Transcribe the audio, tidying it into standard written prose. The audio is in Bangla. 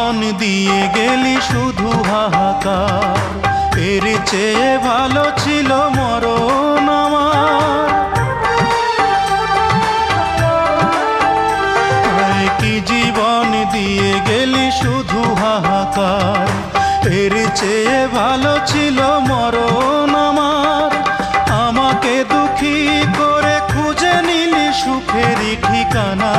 জীবন দিয়ে গেলি শুধু হাহাকার, এর চেয়ে ভালো ছিল মরণ আমার। কি জীবন দিয়ে গেলি শুধু হাহাকার, এর চেয়ে ভালো ছিল মরণ আমার। আমাকে দুঃখী করে খুঁজে নিলি সুখেরই ঠিকানা।